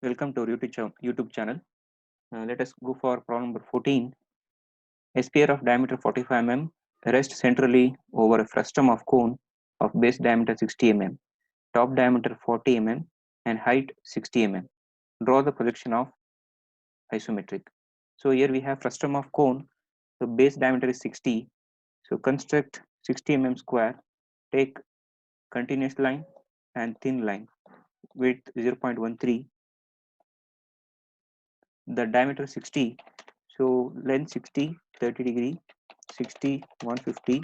Welcome to our YouTube channel. Let us go for problem number 14. A sphere of diameter 45 mm rests centrally over a frustum of cone of base diameter 60 mm, top diameter 40 mm, and height 60 mm. Draw the projection of isometric. So here we have frustum of cone. So base diameter is 60. So construct 60 mm square. Take continuous line and thin line. Width 0.13. The diameter 60. So length 60, 30 degree, 60, 150,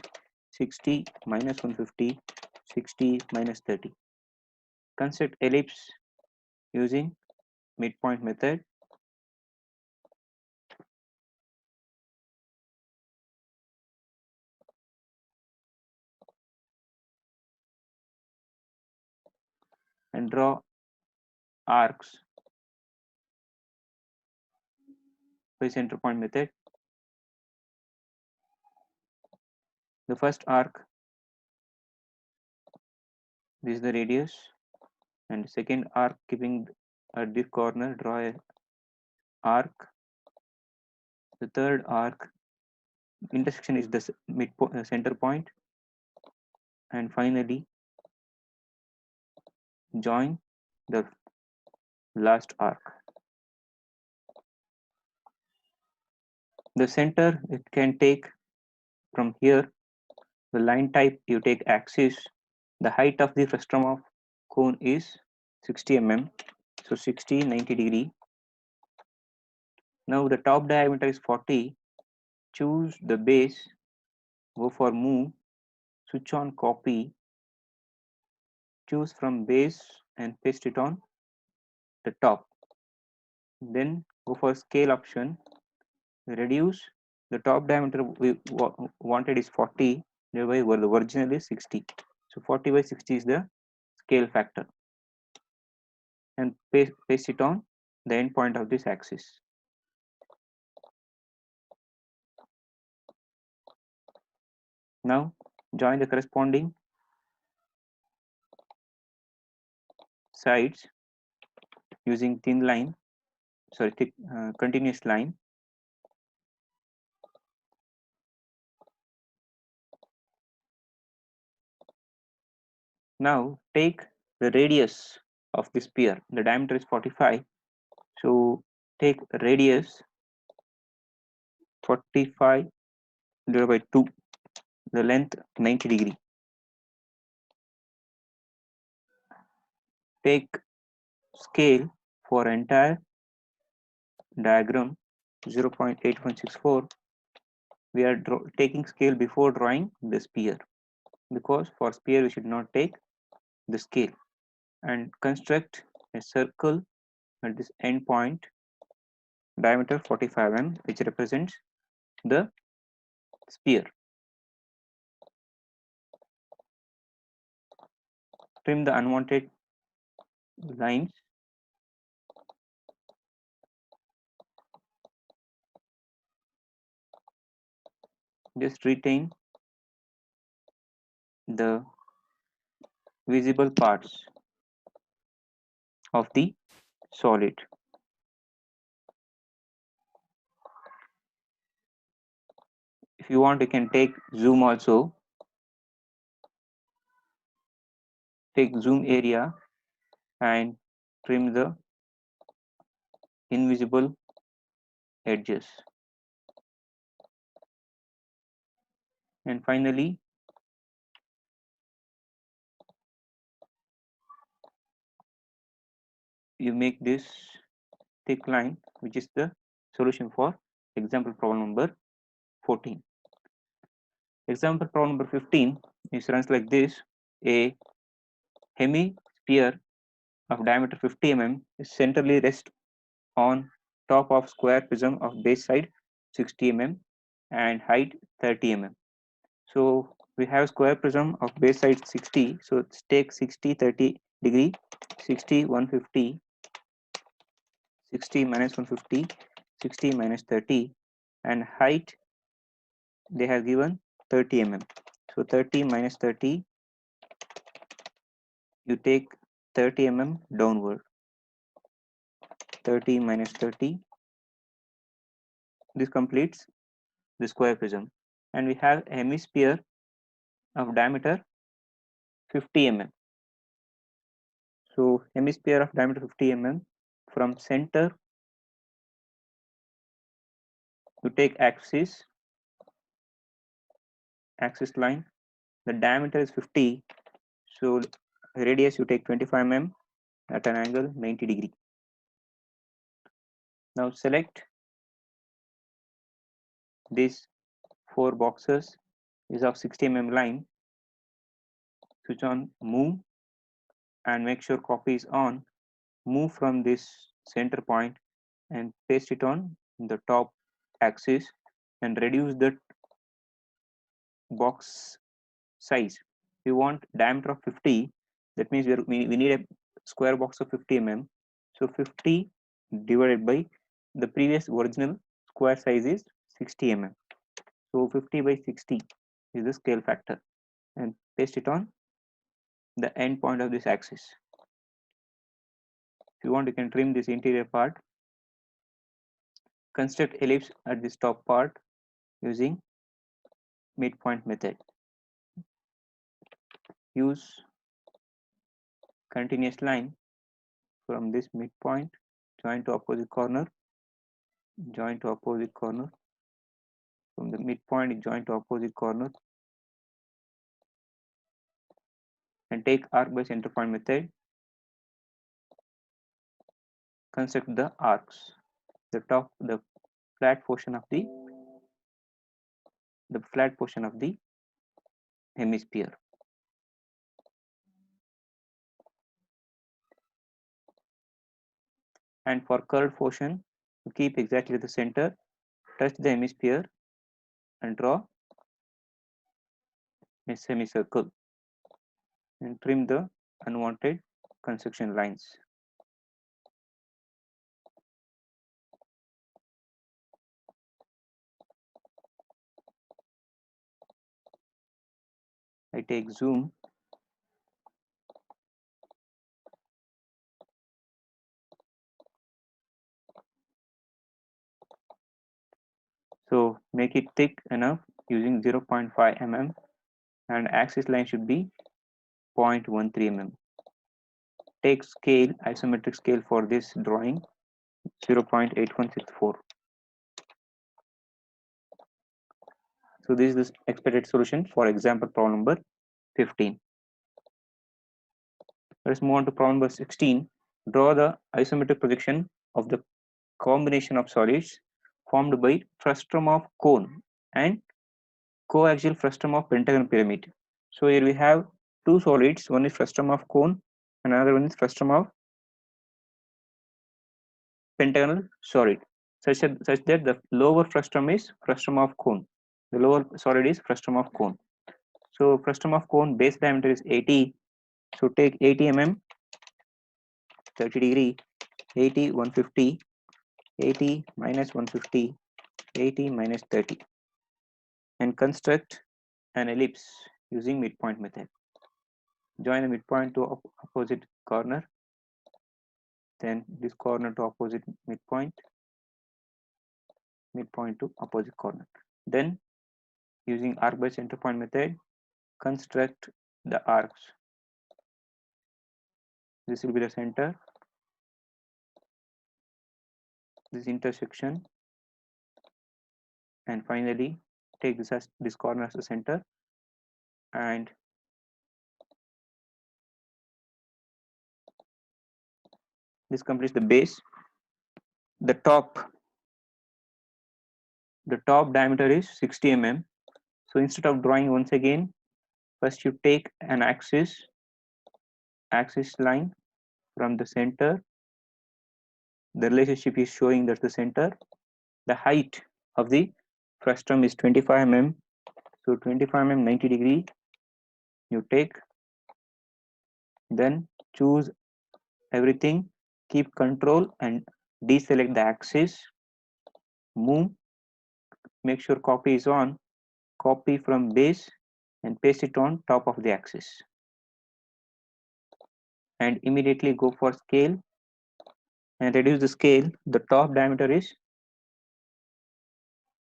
60 minus 150, 60 minus 30. Construct ellipse using midpoint method. And draw arcs by center point method. The first arc, this is the radius, and second arc keeping at this corner, draw a arc. The third arc intersection is the center point, and finally join the last arc. The center it can take from here. The line type you take axis. The height of the frustum of cone is 60 mm. So 60, 90 degree. Now the top diameter is 40. Choose the base. Go for move. Switch on copy. Choose from base and paste it on the top. Then go for scale option. Reduce. The top diameter we wanted is 40. Thereby the original is 60. So 40 by 60 is the scale factor. And paste it on the end point of this axis. Now join the corresponding sides using thick continuous line. Now take the radius of this sphere. The diameter is 45. So take radius 45 divided by 2. The length 90 degree. Take scale for entire diagram 0.8164. We are taking scale before drawing the sphere, because for sphere we should not take the scale. And construct a circle at this end point, diameter 45 mm, which represents the sphere. Trim the unwanted lines. Just retain the visible parts of the solid. If you want, you can take zoom also. Take zoom area and trim the invisible edges. And finally, you make this thick line, which is the solution for example problem number 14. Example problem number 15 is runs like this. A hemisphere of diameter 50 mm is centrally rest on top of square prism of base side 60 mm and height 30 mm. So we have square prism of base side 60. So let's take 60, 30 degree, 60, 150, 60 minus 150, 60 minus 30, and height they have given 30 mm. So 30 minus 30, you take 30 mm downward. 30 minus 30, this completes the square prism. And we have a hemisphere of diameter 50 mm. So hemisphere of diameter 50 mm, from center you take axis line, the diameter is 50, so radius you take 25 mm at an angle 90 degree. Now select these 4 boxes is of 60 mm line, switch on move and make sure copy is on. Move from this center point and paste it on the top axis and reduce the box size. We want diameter of 50, that means we need a square box of 50 mm. So 50 divided by the previous original square size is 60 mm. So 50 by 60 is the scale factor, and paste it on the end point of this axis. If you want, you can trim this interior part. Construct ellipse at this top part using midpoint method. Use continuous line from this midpoint, join to opposite corner, join to opposite corner, from the midpoint join to opposite corner, and take arc by center point method. Construct the arcs, the flat portion of the hemisphere. And for curved portion, to keep exactly the center, touch the hemisphere and draw a semicircle and trim the unwanted construction lines. I take zoom . So make it thick enough using 0.5 mm, and axis line should be 0.13 mm. Take scale, isometric scale for this drawing, 0.8164. So this is the expected solution for example problem number 15. Let's move on to problem number 16. Draw the isometric projection of the combination of solids formed by frustum of cone and coaxial frustum of pentagon pyramid. So here we have two solids, one is frustum of cone, another one is frustum of pentagonal solid, such that the lower frustum is frustum of cone. The lower solid is frustum of cone. So frustum of cone base diameter is 80. So take 80 mm, 30 degree, 80, 150, 80 minus 150, 80 minus 30, and construct an ellipse using midpoint method. Join the midpoint to opposite corner, then this corner to opposite midpoint, midpoint to opposite corner. Then using arc by center point method, construct the arcs. This will be the center, this intersection, and finally take this as this corner as the center, and this completes the base. The top diameter is 60 mm. So instead of drawing once again, first you take an axis line from the center, the relationship is showing that the center, the height of the frustum is 25 mm. So 25 mm 90 degree, you take, then choose everything, keep control and deselect the axis, move, make sure copy is on, copy from base and paste it on top of the axis, and immediately go for scale and reduce the scale. The top diameter is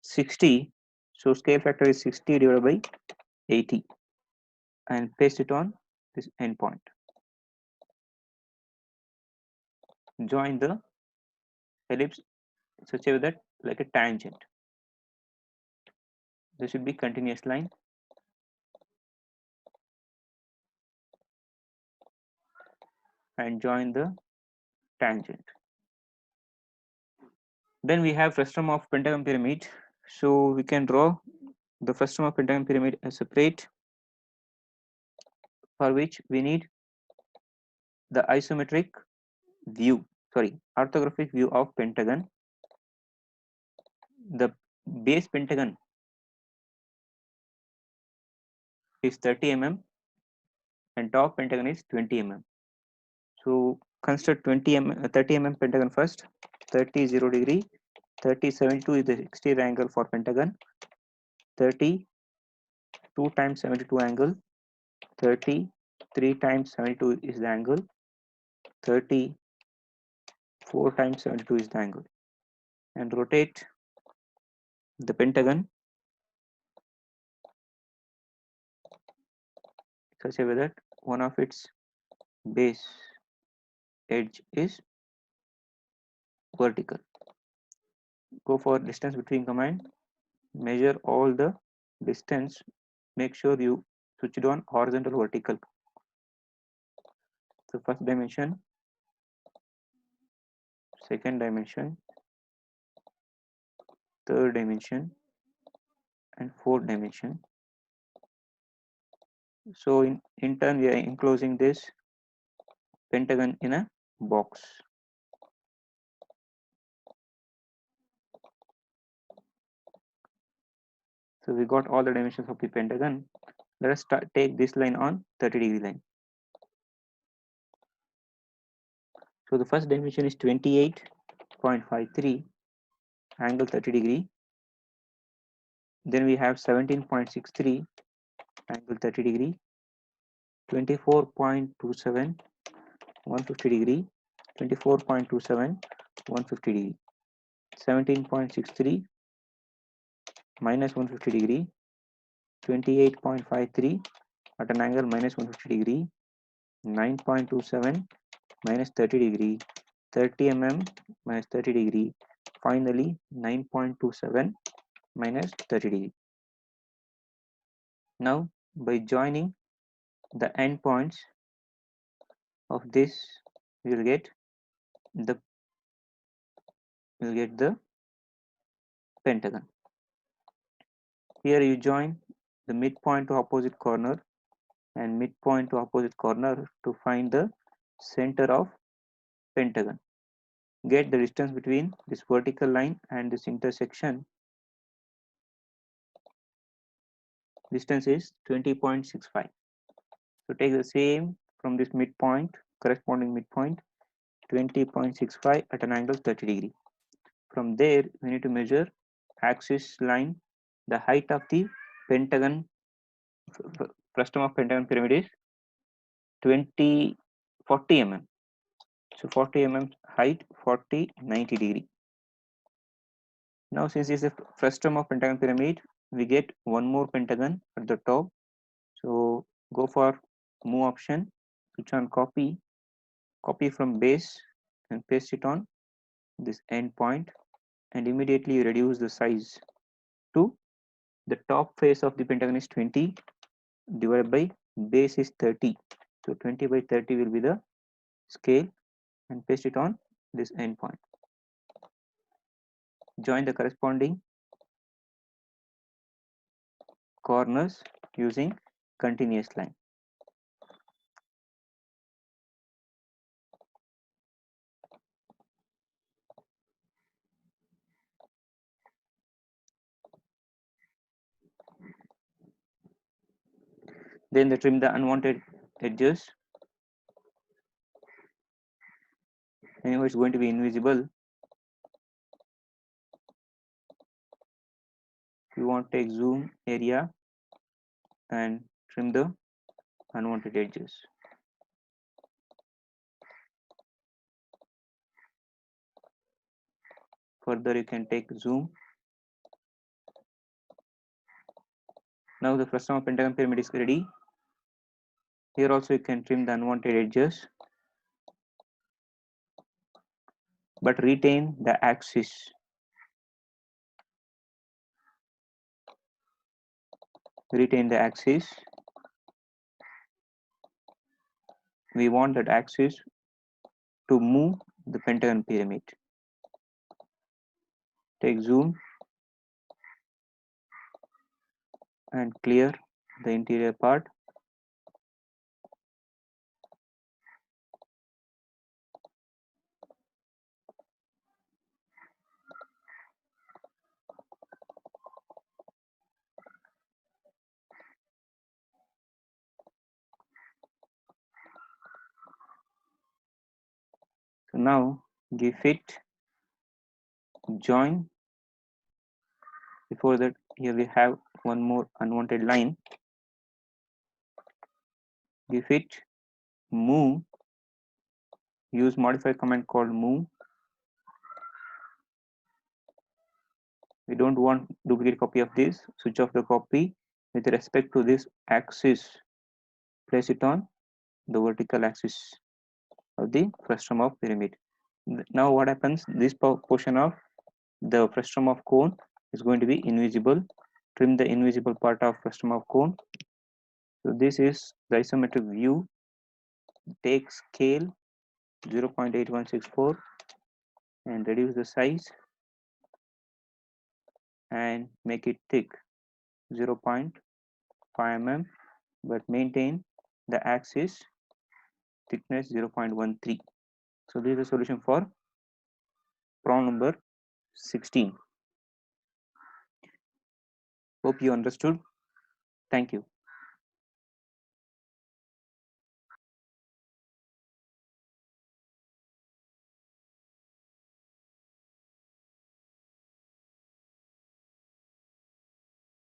60, so scale factor is 60 divided by 80, and paste it on this endpoint. Join the ellipse such a way that like a tangent. This should be continuous line. And join the tangent. Then we have frustum of pentagon pyramid. So we can draw the frustum of pentagon pyramid as separate, for which we need the isometric view, orthographic view of pentagon. The base pentagon is 30 mm and top pentagon is 20 mm. So consider 30 mm pentagon first. 30 0 degree, 30 72 is the exterior angle for pentagon. 30 2 times 72 angle, 30 3 times 72 is the angle, 30 4 times 72 is the angle, and rotate the pentagon such a way that one of its base edge is vertical. Go for distance between command, measure all the distance, make sure you switch it on horizontal vertical. So first dimension, second dimension, third dimension and fourth dimension. So in turn we are enclosing this pentagon in a box. So we got all the dimensions of the pentagon. Let us take this line on 30 degree line. So the first dimension is 28.53 angle 30 degree. Then we have 17.63 angle 30 degree, 24.27 150 degree, 24.27 150 degree, 17.63 minus 150 degree, 28.53 at an angle minus 150 degree, 9.27 minus 30 degree, 30 mm minus 30 degree, finally 9.27 minus 30 degree. Now by joining the endpoints of this, we will get the pentagon. Here you join the midpoint to opposite corner and midpoint to opposite corner to find the center of pentagon. Get the distance between this vertical line and this intersection. Distance is 20.65. So take the same from this midpoint, corresponding midpoint, 20.65 at an angle 30 degree. From there, we need to measure axis line. The height of the pentagon, frustum of pentagon pyramid is 40 mm. So 40 mm height, 40 90 degree. Now since it's a frustum of pentagon pyramid, we get one more pentagon at the top. So go for move option, switch on copy from base and paste it on this end point, and immediately reduce the size to the top face of the pentagon is 20 divided by base is 30. So 20 by 30 will be the scale, and paste it on this end point. Join the corresponding corners using continuous line. Then they trim the unwanted edges. Anyway, it's going to be invisible. You want to take zoom area and trim the unwanted edges. Further, you can take zoom. Now the frustum of pentagon pyramid is ready. Here also you can trim the unwanted edges, but retain the axis. Retain the axis. We want that axis to move the pentagon pyramid. Take zoom and clear the interior part. So now give it join. Before that, here we have one more unwanted line. Give it move. Use modify command called move. We don't want duplicate copy of this. Switch off the copy. With respect to this axis, place it on the vertical axis of the frustum of pyramid. Now what happens? This portion of the frustum of cone is going to be invisible. Trim the invisible part of frustum of cone. So this is the isometric view. Take scale 0.8164 and reduce the size and make it thick 0.5 mm, but maintain the axis thickness 0.13. So this is the solution for problem number 16. Hope you understood. Thank you.